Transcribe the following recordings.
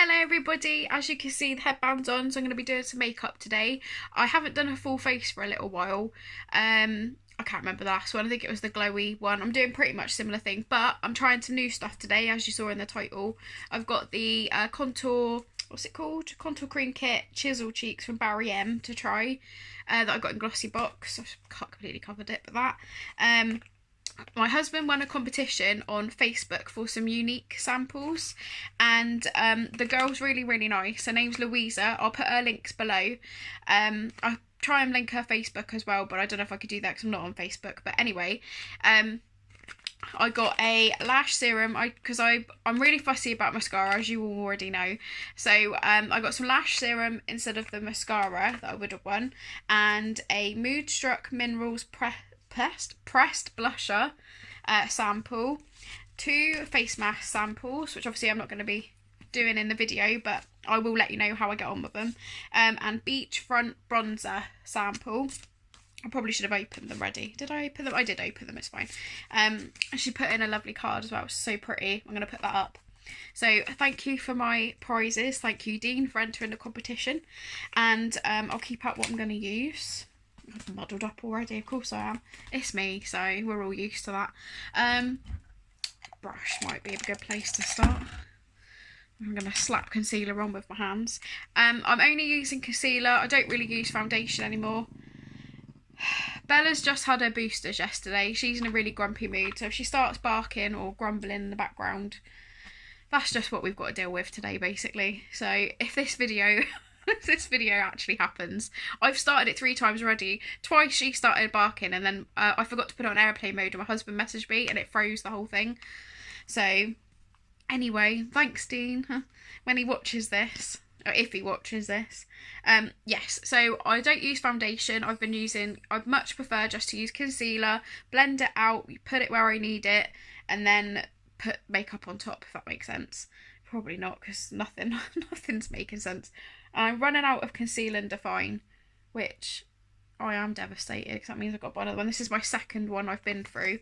Hello everybody, as you can see the headband's on, so I'm going to be doing some makeup today. I haven't done a full face for a little while. I can't remember the last one, I think it was the glowy one. I'm doing pretty much similar thing, but I'm trying some new stuff today, as you saw in the title. I've got the contour, what's it called? Contour Cream Kit Chisel Cheeks from Barry M to try, that I got in Glossy Box. I can't completely covered it, but that. My husband won a competition on Facebook for some unique samples, and the girl's really nice. Her name's Louisa. I'll put her links below. I'll try and link her Facebook as well, but I don't know if I could do that because I'm not on Facebook. But anyway, I got a lash serum because I'm really fussy about mascara, as you all already know. So I got some lash serum instead of the mascara that I would have won, and a Moodstruck Minerals pressed blusher sample, 2 face mask samples, which obviously I'm not going to be doing in the video, but I will let you know how I get on with them, and Beachfront bronzer sample. I probably should have opened them already. Did I open them? I did open them, it's fine. She put in a lovely card as well, it's so pretty. I'm going to put that up. So thank you for my prizes. Thank you, Dean, for entering the competition, and I'll keep out what I'm going to use. I've muddled up already, of course I am. It's me, so we're all used to that. Brush might be a good place to start. I'm going to slap concealer on with my hands. I'm only using concealer. I don't really use foundation anymore. Bella's just had her boosters yesterday. She's in a really grumpy mood, so if she starts barking or grumbling in the background, that's just what we've got to deal with today, basically. So if this video... this video actually happens. I've started it 3 times already. Twice she started barking, and then I forgot to put it on airplane mode, and my husband messaged me and it froze the whole thing. So anyway, thanks Dean when he watches this, or if he watches this. Yes, so I don't use foundation. I'd much prefer just to use concealer, blend it out, put it where I need it, and then put makeup on top, if that makes sense. Probably not, because nothing's making sense. I'm running out of conceal and define, which I am devastated because that means I've got to buy another one. This is my second one I've been through.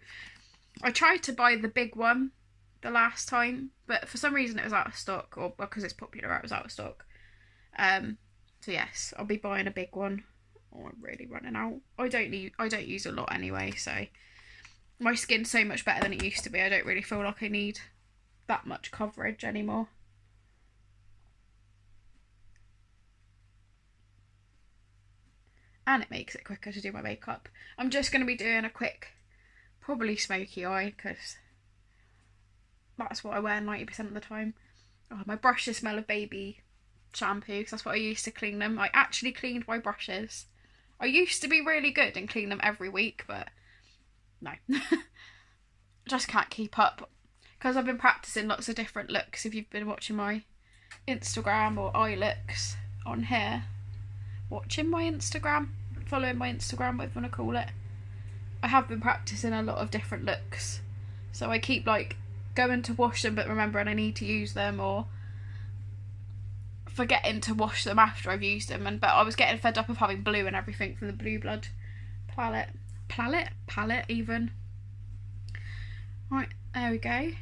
I tried to buy the big one the last time, but for some reason it was out of stock, or because it's popular, it was out of stock. So yes, I'll be buying a big one. Oh, I'm really running out. I don't use a lot anyway, so my skin's so much better than it used to be. I don't really feel like I need that much coverage anymore. And it makes it quicker to do my makeup. I'm just going to be doing a quick, probably smoky eye, because that's what I wear 90% of the time. Oh, my brushes smell of baby shampoo, because that's what I used to clean them. I actually cleaned my brushes. I used to be really good and clean them every week, but no. Just can't keep up, because I've been practicing lots of different looks. If you've been watching my Instagram or eye looks on here, watching my Instagram, following my Instagram, whatever you want to call it, I have been practicing a lot of different looks, so I keep like going to wash them but remembering I need to use them, or forgetting to wash them after I've used them. But I was getting fed up of having blue and everything from the Blue Blood palette even. Right, there we go.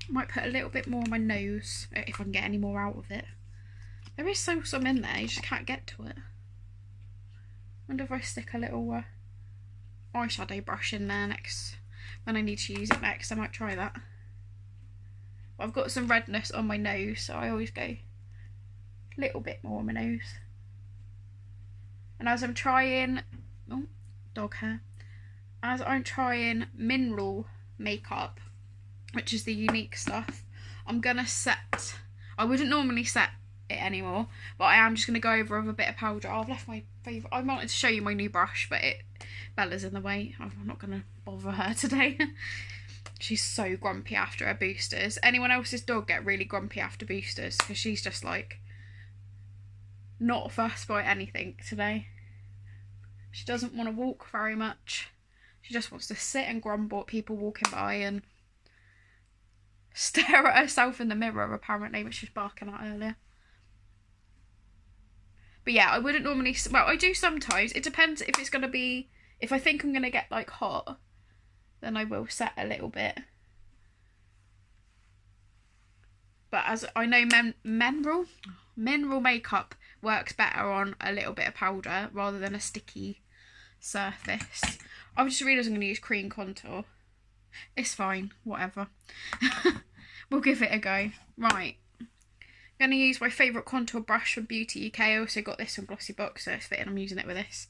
Might put a little bit more on my nose if I can get any more out of it. There is some in there, you just can't get to it. Wonder if I stick a little eyeshadow brush in there next, when I need to use it next. I might try that. But I've got some redness on my nose, so I always go a little bit more on my nose. And as I'm trying, oh, dog hair. As I'm trying mineral makeup, which is the unique stuff, I'm gonna set, I wouldn't normally set it anymore, but I am just going to go over with a bit of powder. I've left my favourite, I wanted to show you my new brush, but Bella's in the way. I'm not going to bother her today. She's so grumpy after her boosters. Anyone else's dog get really grumpy after boosters, because she's just like not fussed by anything today. She doesn't want to walk very much. She just wants to sit and grumble at people walking by and stare at herself in the mirror, apparently, which she was barking at earlier. But yeah, I wouldn't normally, well, I do sometimes. It depends if it's going to be, if I think I'm going to get like hot, then I will set a little bit. But as I know, mineral makeup works better on a little bit of powder rather than a sticky surface. I've just realised I'm going to use cream contour. It's fine, whatever. We'll give it a go. Right. I'm going to use my favourite contour brush from Beauty UK. I also got this from Glossy Box, so it's fitting. I'm using it with this.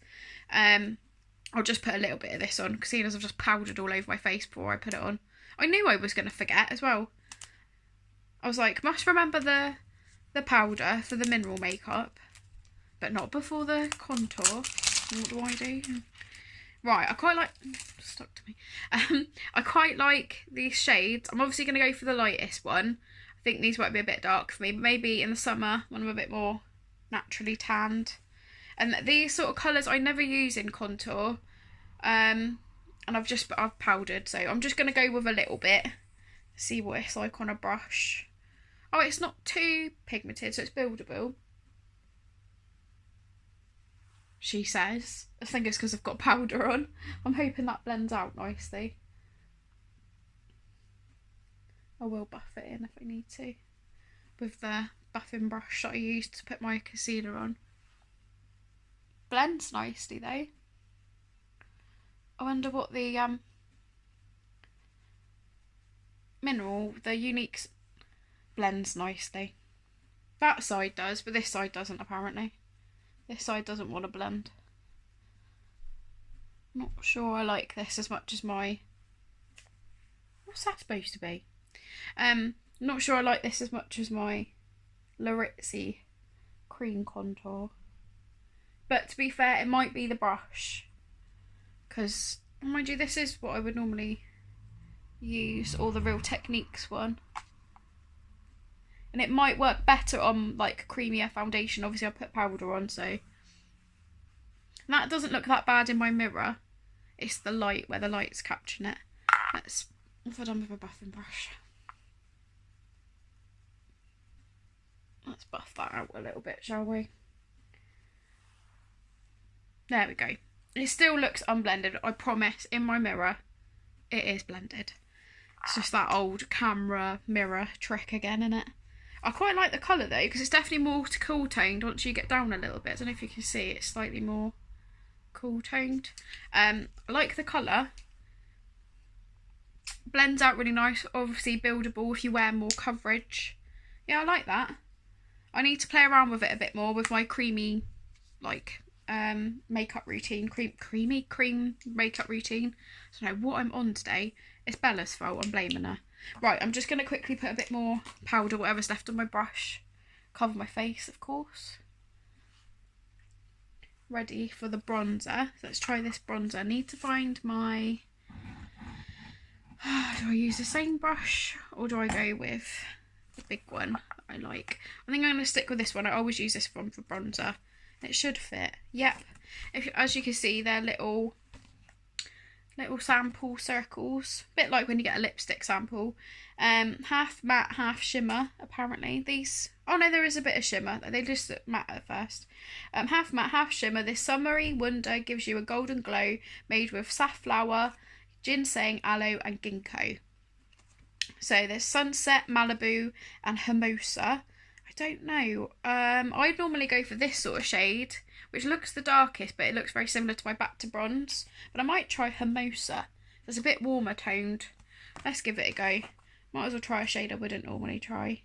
I'll just put a little bit of this on, because seeing as I've just powdered all over my face before I put it on. I knew I was going to forget as well. I was like, must remember the powder for the mineral makeup, but not before the contour. What do I do? Right, I quite like, stuck to me. I quite like these shades. I'm obviously going to go for the lightest one. I think these might be a bit dark for me, but maybe in the summer when I'm a bit more naturally tanned. And these sort of colours I never use in contour. And I've powdered, so I'm just going to go with a little bit. See what it's like on a brush. Oh, it's not too pigmented, so it's buildable. She says. I think it's because I've got powder on. I'm hoping that blends out nicely. I will buff it in if I need to, with the buffing brush that I used to put my concealer on. Blends nicely though. I wonder what the mineral, the Younique blends nicely. That side does, but this side doesn't apparently. This side doesn't want to blend. Not sure I like this as much as my... What's that supposed to be? Not sure I like this as much as my Laritzy cream contour. But to be fair, it might be the brush. Because, mind you, this is what I would normally use, or the Real Techniques one. And it might work better on like creamier foundation. Obviously I put powder on, so. And that doesn't look that bad in my mirror. It's the light, where the light's capturing it. Let's, what have I done with a buffing brush? Let's buff that out a little bit, shall we? There we go. It still looks unblended. I promise, in my mirror, it is blended. It's just that old camera mirror trick again, innit? I quite like the colour though, because it's definitely more cool toned once you get down a little bit. I don't know if you can see, it's slightly more cool toned. I like the colour. Blends out really nice, obviously buildable if you wear more coverage. Yeah, I like that. I need to play around with it a bit more with my creamy, like, makeup routine. Cream makeup routine. I don't know what I'm on today. It's Bella's fault, I'm blaming her. Right, I'm just going to quickly put a bit more powder, whatever's left on my brush. Cover my face, of course. Ready for the bronzer. So let's try this bronzer. I need to find my... do I use the same brush or do I go with the big one that I like? I think I'm going to stick with this one. I always use this one for bronzer. It should fit. Yep. As you can see, they're little sample circles, a bit like when you get a lipstick sample. Half matte, half shimmer, apparently. These, oh no, there is a bit of shimmer. They just look matte at first. Half matte, half shimmer. This summery wonder gives you a golden glow made with safflower, ginseng, aloe and ginkgo. So there's Sunset, Malibu and Hermosa. I don't know. I'd normally go for this sort of shade, which looks the darkest, but it looks very similar to my Back to Bronze. But I might try Hermosa. It's a bit warmer toned. Let's give it a go. Might as well try a shade I wouldn't normally try.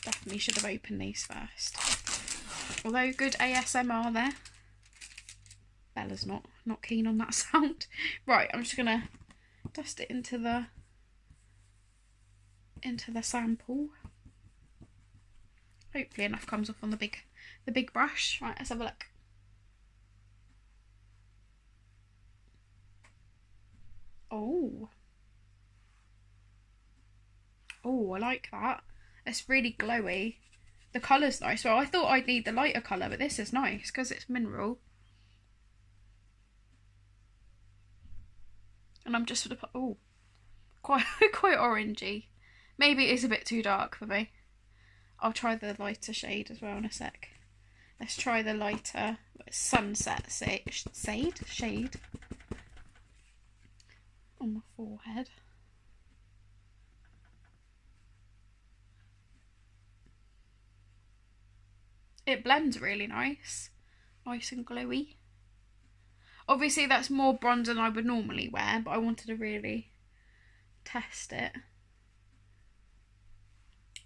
Definitely should have opened these first. Although good ASMR there. Bella's not keen on that sound. Right, I'm just gonna dust it into the sample. Hopefully enough comes off on the big brush. Right, let's have a look. Oh, I like that. It's really glowy. The colour's nice. Well, I thought I'd need the lighter colour, but this is nice because it's mineral. And I'm just sort of, oh, quite orangey. Maybe it is a bit too dark for me. I'll try the lighter shade as well in a sec. Let's try the lighter Sunset shade on my forehead. It blends really nice. Nice and glowy. Obviously that's more bronze than I would normally wear, but I wanted to really test it.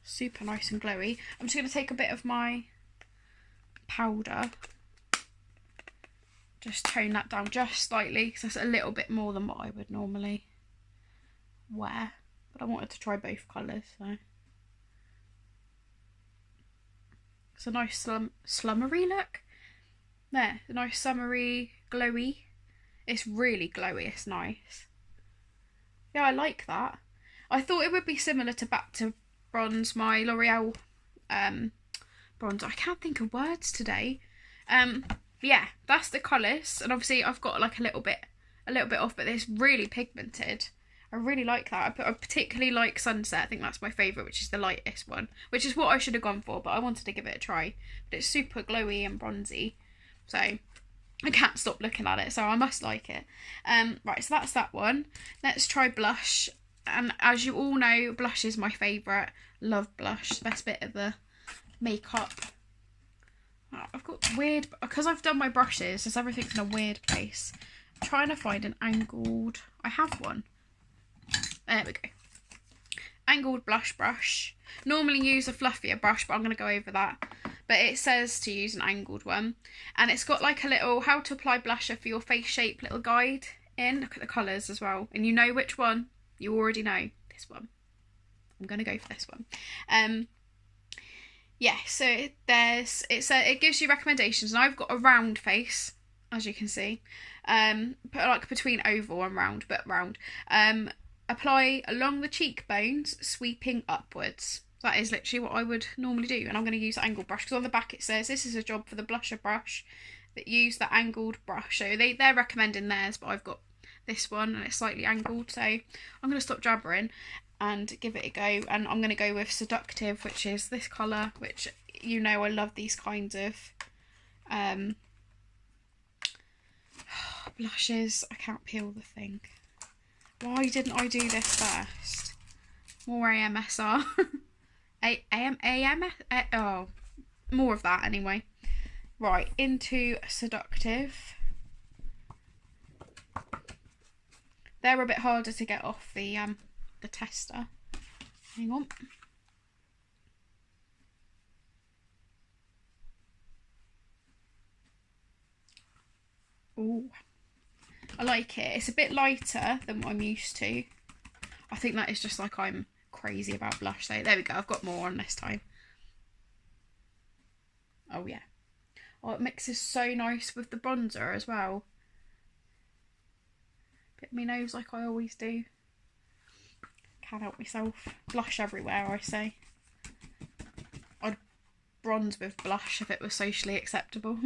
Super nice and glowy. I'm just going to take a bit of my powder. Just tone that down just slightly, because that's a little bit more than what I would normally wear. But I wanted to try both colours, so. It's a nice slummery look. There, a nice summery, glowy. It's really glowy, it's nice. Yeah, I like that. I thought it would be similar to Back to Bronze, my L'Oreal bronzer. I can't think of words today. Yeah, that's the colours, and obviously I've got like a little bit off, but it's really pigmented. I really like that. I particularly like Sunset. I think that's my favourite, which is the lightest one, which is what I should have gone for, but I wanted to give it a try. But it's super glowy and bronzy, so I can't stop looking at it, so I must like it. Right, so that's that one. Let's try blush. And as you all know, blush is my favourite. Love blush, the best bit of the makeup. Oh, I've got weird, because I've done my brushes, just everything's in a weird place. I'm trying to find an angled, I have one. There we go. Angled blush brush. Normally use a fluffier brush, but I'm going to go over that. But it says to use an angled one. And it's got like a little how to apply blusher for your face shape little guide in. Look at the colours as well. And you know which one. You already know this one. I'm going to go for this one. Yeah, so it gives you recommendations. And I've got a round face, as you can see. Like between oval and round, but round. Apply along the cheekbones, sweeping upwards. That is literally what I would normally do. And I'm going to use the angled brush, because on the back it says this is a job for the blusher brush that use the angled brush. So they're recommending theirs, but I've got this one and it's slightly angled. So I'm going to stop jabbering and give it a go. And I'm going to go with Seductive, which is this colour, which, you know, I love these kinds of blushes. I can't peel the thing. Why didn't I do this first? More AMSR. Oh, more of that anyway. Right, into Seductive. They're a bit harder to get off the tester. Hang on. Ooh. I like it. It's a bit lighter than what I'm used to. I think that is just like I'm crazy about blush. So there we go. I've got more on this time. Oh yeah. Oh, it mixes so nice with the bronzer as well. Bit my nose like I always do. Can't help myself. Blush everywhere, I say. I'd bronze with blush if it was socially acceptable.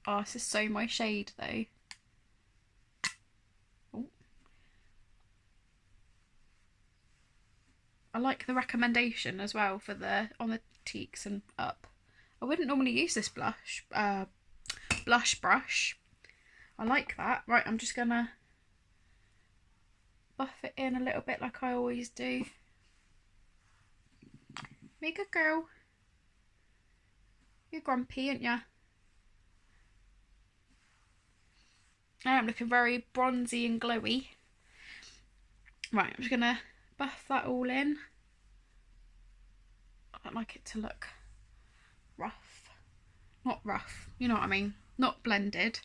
Oh, this is so my shade though. I like the recommendation as well for on the cheeks and up. I wouldn't normally use this blush brush. I like that. Right, I'm just gonna buff it in a little bit like I always do. Be a good girl. You're grumpy, aren't ya? I am looking very bronzy and glowy. Right, I'm just gonna buff that all in. I don't like it to look rough. Not rough, you know what I mean. Not blended.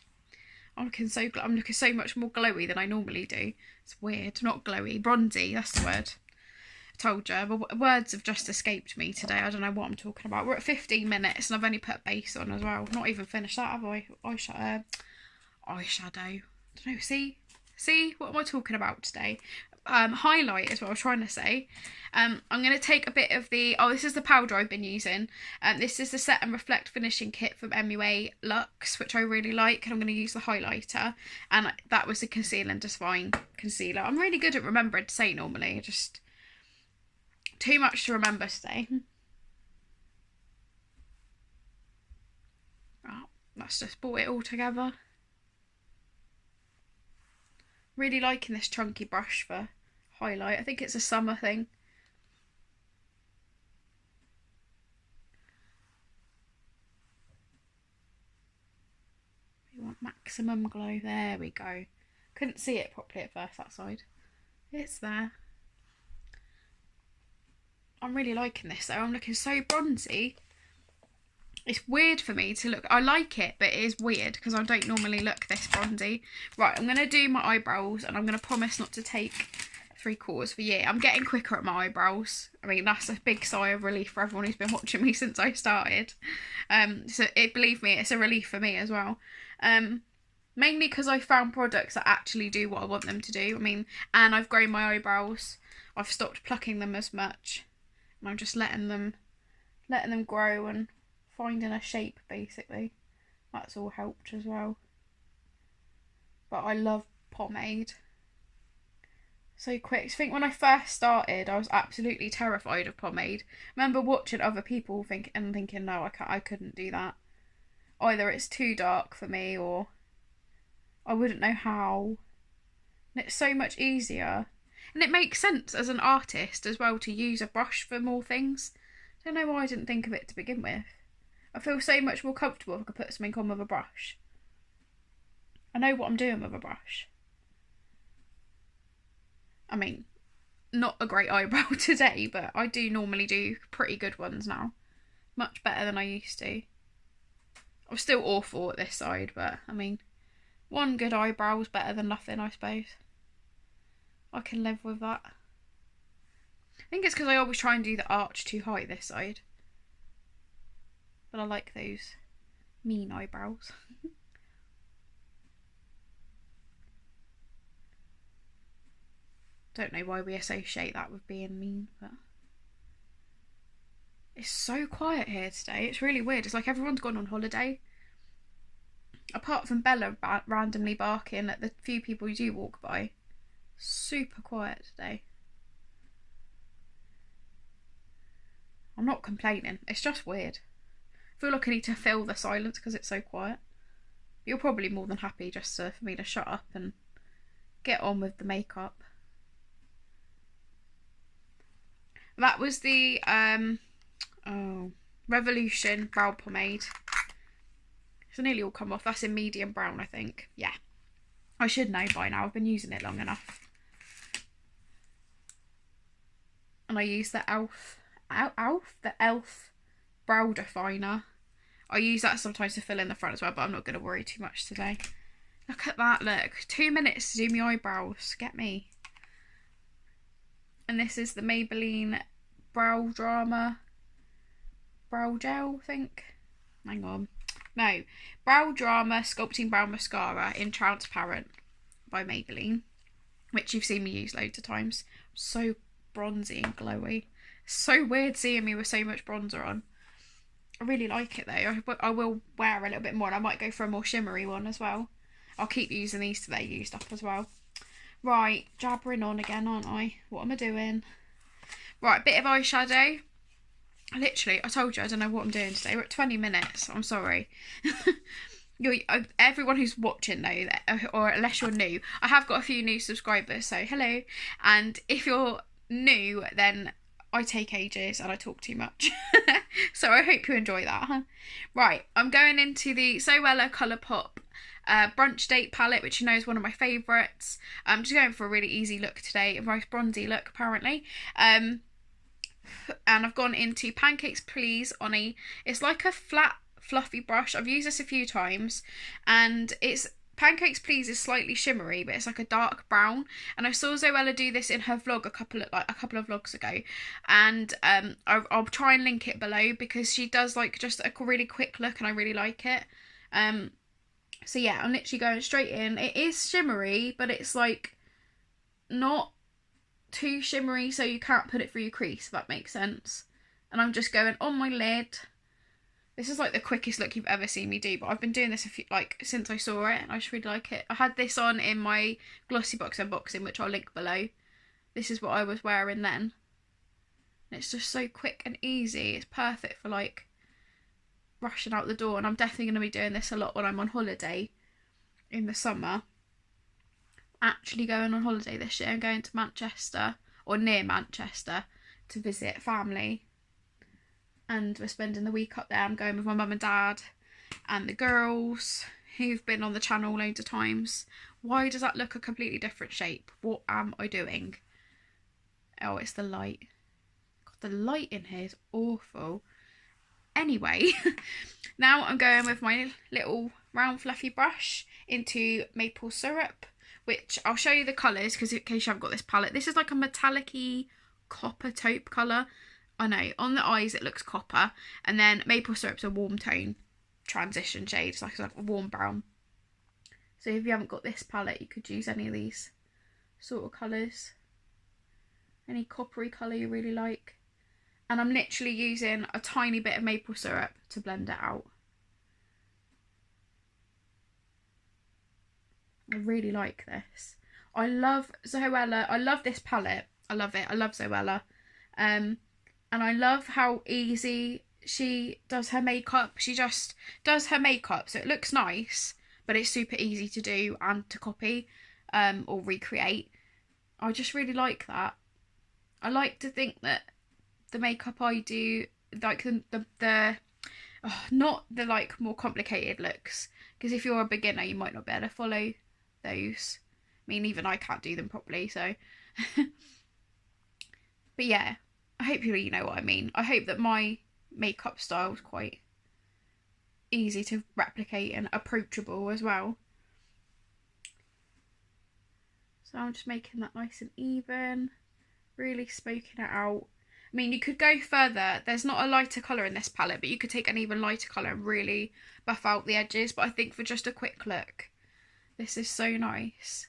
I'm looking so much more glowy than I normally do. It's weird. Not glowy, bronzy. That's the word. I told you. But words have just escaped me today. I don't know what I'm talking about. We're at 15 minutes and I've only put base on as well. Not even finished that, have I? Eyeshadow. I don't know. See what am I talking about today? Highlight is what I was trying to say. I'm going to take a bit of this is the powder I've been using. This is the Set and Reflect Finishing Kit from MUA Luxe, which I really like, and I'm going to use the highlighter, and that was the Conceal and Define concealer. I'm really good at remembering to say normally, just too much to remember today. Oh, let's just brought it all together. Really liking this chunky brush for highlight. I think it's a summer thing. maximum glow. There we go. Couldn't see it properly at first, that side. It's there. I'm really liking this though. I'm looking so bronzy. It's weird for me to look. I like it, but it is weird because I don't normally look this bronzy. Right, I'm going to do my eyebrows and I'm going to promise not to take 3/4 of a year. I'm getting quicker at my eyebrows. I mean, that's a big sigh of relief for everyone who's been watching me since I started. So believe me, it's a relief for me as well. Mainly because I found products that actually do what I want them to do. I mean, and I've grown my eyebrows. I've stopped plucking them as much. And I'm just letting them grow and finding a shape, basically. That's all helped as well. But I love pomade. So quick. I think when I first started, I was absolutely terrified of pomade. I remember watching other people thinking, no, I couldn't do that. Either it's too dark for me or I wouldn't know how. And it's so much easier. And it makes sense as an artist as well to use a brush for more things. I don't know why I didn't think of it to begin with. I feel so much more comfortable if I could put something on with a brush. I know what I'm doing with a brush. I mean, not a great eyebrow today, but I do normally do pretty good ones now. Much better than I used to. I'm still awful at this side, but I mean, one good eyebrow is better than nothing, I suppose. I can live with that. I think it's because I always try and do the arch too high this side. But I like those mean eyebrows. Don't know why we associate that with being mean, but it's so quiet here today. It's really weird. It's like everyone's gone on holiday. Apart from Bella randomly barking at the few people you do walk by. Super quiet today. I'm not complaining. It's just weird. I feel like I need to fill the silence because it's so quiet. You're probably more than happy just for me to shut up and get on with the makeup. That was the Revolution brow pomade. It's nearly all come off. That's in medium brown, I think. Yeah. I should know by now. I've been using it long enough. And I use the e.l.f. brow definer. I use that sometimes to fill in the front as well, but I'm not going to worry too much today. Look at that, look. 2 minutes to do my eyebrows. Get me. And this is the Maybelline Brow Drama Brow Gel, I think. Hang on. No. Brow Drama Sculpting Brow Mascara in Transparent by Maybelline, which you've seen me use loads of times. So bronzy and glowy. So weird seeing me with so much bronzer on. I really like it though. I will wear a little bit more and I might go for a more shimmery one as well. I'll keep using these till they're used up as well. Right, jabbering on again, aren't I? What am I doing? Right, bit of eyeshadow. Literally, I told you I don't know what I'm doing today. We're at 20 minutes. I'm sorry. Everyone who's watching though, or unless you're new, I have got a few new subscribers, so hello. And if you're new, then I take ages and I talk too much. So I hope you enjoy that. Right, I'm going into the ZOELLA COLOURPOP brunch date palette, which you know is one of my favourites. I'm just going for a really easy look today, a nice bronzy look apparently. And I've gone into Pancakes Please on it's like a flat fluffy brush. I've used this a few times and it's Pancakes Please is slightly shimmery, but it's like a dark brown. And I saw Zoella do this in her vlog a couple of vlogs ago, and I'll try and link it below because she does like just a really quick look and I really like it. So yeah, I'm literally going straight in. It is shimmery, but it's like not too shimmery so you can't put it through your crease, if that makes sense. And I'm just going on my lid. This is like the quickest look you've ever seen me do, but I've been doing this since I saw it and I just really like it. I had this on in my Glossy Box unboxing, which I'll link below. This is what I was wearing then. And it's just so quick and easy. It's perfect for like rushing out the door, and I'm definitely going to be doing this a lot when I'm on holiday in the summer. Actually going on holiday this year. I'm going to Manchester, or near Manchester, to visit family. And we're spending the week up there. I'm going with my mum and dad and the girls who've been on the channel loads of times, why does that look a completely different shape? What am I doing? Oh, it's the light. God, the light in here is awful. Anyway, now I'm going with my little round fluffy brush into maple syrup, which I'll show you the colours because in case you haven't got this palette. This is like a metallic-y copper taupe colour. I know, on the eyes it looks copper, and then maple syrup's a warm tone transition shade. It's like a warm brown. So if you haven't got this palette, you could use any of these sort of colours. Any coppery colour you really like. And I'm literally using a tiny bit of maple syrup to blend it out. I really like this. I love ZOELLA. I love this palette. I love it. I love ZOELLA. And I love how easy she does her makeup. She just does her makeup so it looks nice, but it's super easy to do and to copy or recreate. I just really like that. I like to think that the makeup I do, like not the like more complicated looks, because if you're a beginner you might not be able to follow those. I mean, even I can't do them properly, so but yeah, I hope you know what I mean. I hope that my makeup style is quite easy to replicate and approachable as well. So I'm just making that nice and even, really smoking it out. I mean, you could go further. There's not a lighter colour in this palette, but you could take an even lighter colour and really buff out the edges. But I think for just a quick look, this is so nice.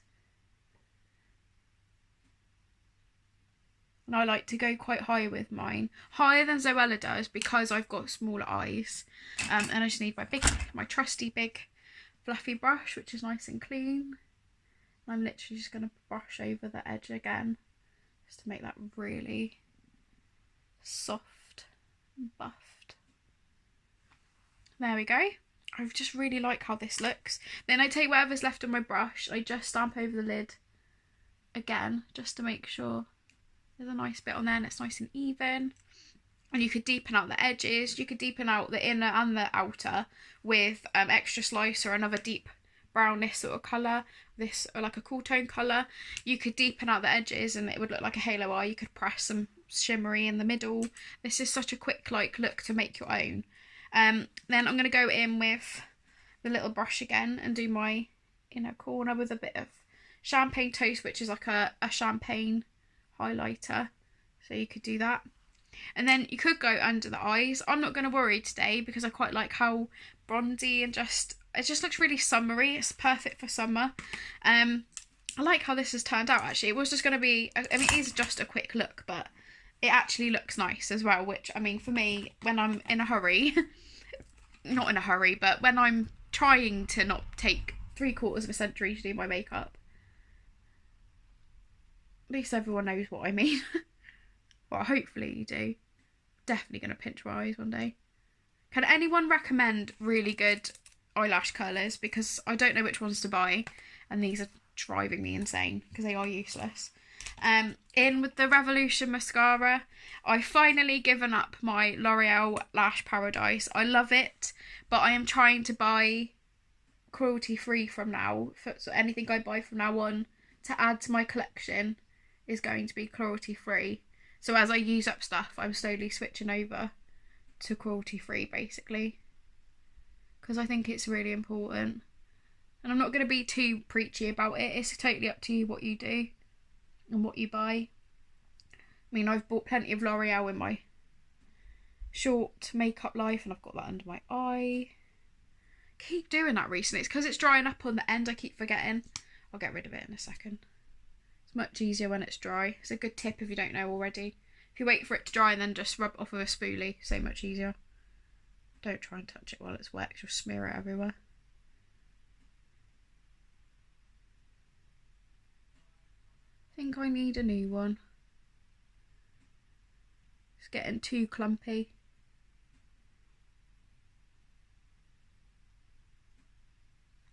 And I like to go quite high with mine. Higher than ZOELLA does because I've got smaller eyes. And I just need my trusty big fluffy brush, which is nice and clean. I'm literally just going to brush over the edge again, just to make that really soft and buffed. There we go. I just really like how this looks. Then I take whatever's left on my brush, I just stamp over the lid again, just to make sure there's a nice bit on there and it's nice and even. And you could deepen out the edges, you could deepen out the inner and the outer with extra slice or another deep brownish sort of colour, this or like a cool tone colour. You could deepen out the edges and it would look like a halo eye. You could press some shimmery in the middle. This is such a quick like look to make your own. Then I'm going to go in with the little brush again and do my inner corner with a bit of champagne toast, which is like a champagne highlighter. So you could do that. And then you could go under the eyes. I'm not going to worry today because I quite like how bronzy and it just looks really summery. It's perfect for summer. I like how this has turned out actually. It was just going to be, I mean, it is just a quick look, but it actually looks nice as well, which, I mean, for me, when I'm in a hurry, not in a hurry, but when I'm trying to not take 3/4 of a century to do my makeup, at least everyone knows what I mean. Well, hopefully you do. Definitely going to pinch my eyes one day. Can anyone recommend really good eyelash curlers? Because I don't know which ones to buy, and these are driving me insane because they are useless. In with the Revolution mascara. I've finally given up my L'Oreal Lash Paradise. I love it, but I am trying to buy cruelty free from now. So anything I buy from now on to add to my collection is going to be cruelty free. So as I use up stuff, I'm slowly switching over to cruelty free basically, because I think it's really important. And I'm not going to be too preachy about it. It's totally up to you what you do and what you buy. I mean, I've bought plenty of L'Oreal in my short makeup life, and I've got that under my eye. Keep doing that recently. It's because it's drying up on the end. I keep forgetting. I'll get rid of it in a second. It's much easier when it's dry. It's a good tip if you don't know already. If you wait for it to dry and then just rub it off with a spoolie, so much easier. Don't try and touch it while it's wet, 'cause you'll smear it everywhere. I think I need a new one. It's getting too clumpy.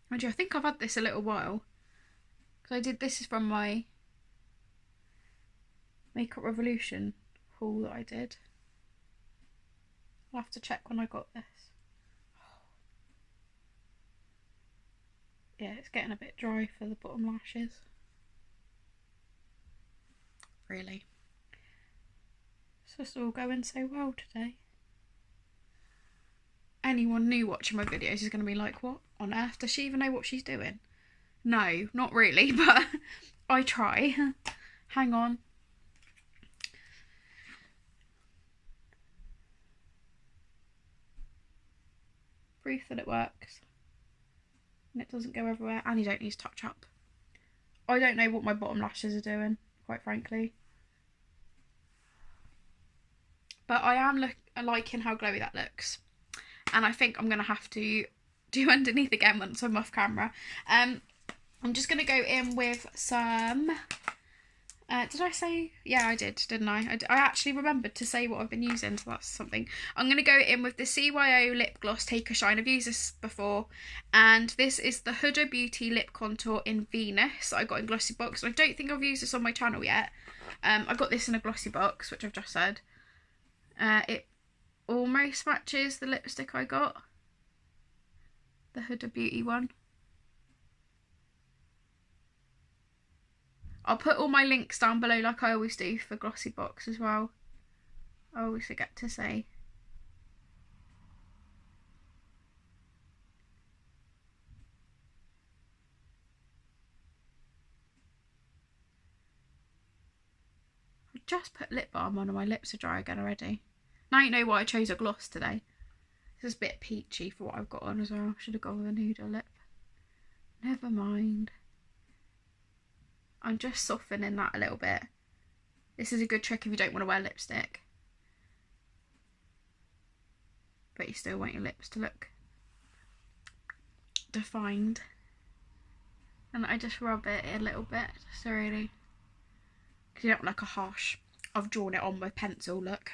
Actually, I think I've had this a little while, because I did this is from my Makeup Revolution haul that I did. I'll have to check when I got this. Yeah, it's getting a bit dry for the bottom lashes. Really. It's just all going so well today. Anyone new watching my videos is going to be like, what on earth? Does she even know what she's doing? No, not really, but I try. Hang on. Proof that it works. And it doesn't go everywhere. And you don't need to touch up. I don't know what my bottom lashes are doing, quite frankly. But I am liking how glowy that looks. And I think I'm going to have to do underneath again once I'm off camera. I'm just going to go in with some... did I say? Yeah, I did, didn't I? I actually remembered to say what I've been using, so that's something. I'm going to go in with the CYO Lip Gloss Take a Shine. I've used this before. And this is the Huda Beauty Lip Contour in Venus I got in Glossy Box. I don't think I've used this on my channel yet. I got this in a Glossy Box, which I've just said. It almost matches the lipstick I got. The Huda Beauty one. I'll put all my links down below like I always do for Glossy Box as well. I always forget to say. I just put lip balm on and my lips are dry again already. Now you know why I chose a gloss today. This is a bit peachy for what I've got on as well. Should have gone with a nude lip. Never mind. I'm just softening that a little bit. This is a good trick if you don't want to wear lipstick. But you still want your lips to look defined. And I just rub it a little bit, just to really... Because you don't want like a harsh, I've drawn it on with pencil look.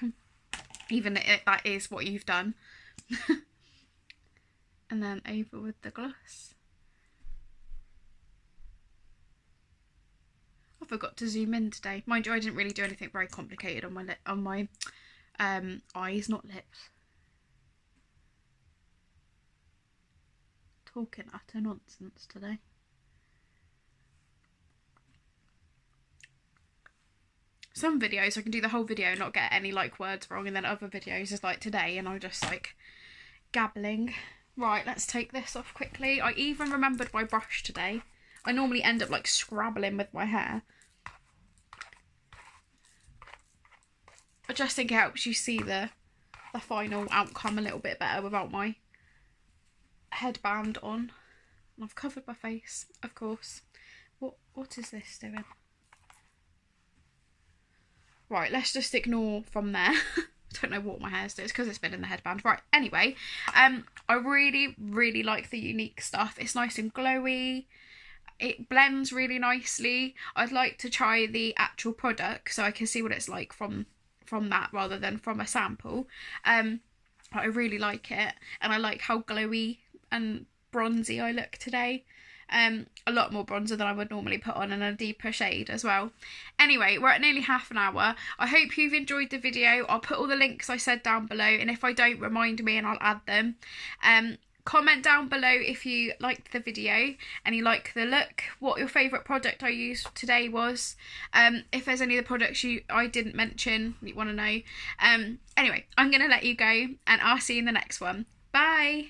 Even if that is what you've done. And then over with the gloss. I forgot to zoom in today. Mind you, I didn't really do anything very complicated on my eyes, not lips. Talking utter nonsense today. Some videos I can do the whole video and not get any like words wrong, and then other videos is like today and I'm just like gabbling. Right, let's take this off quickly. I even remembered my brush today. I normally end up like scrabbling with my hair. I just think it helps you see the final outcome a little bit better without my headband on. And I've covered my face, of course. What is this doing? Right, let's just ignore from there. I don't know what my hair's doing. It's because it's been in the headband. Right, anyway, I really, really like the Younique stuff. It's nice and glowy. It blends really nicely. I'd like to try the actual product so I can see what it's like from that rather than from a sample. I really like it, and I like how glowy and bronzy I look today. A lot more bronzer than I would normally put on, and a deeper shade as well. Anyway, we're at nearly half an hour. I hope you've enjoyed the video. I'll put all the links I said down below, and if I don't, remind me and I'll add them. Comment down below if you liked the video and you like the look, what your favourite product I used today was. If there's any of the products I didn't mention you want to know. Anyway, I'm going to let you go, and I'll see you in the next one. Bye!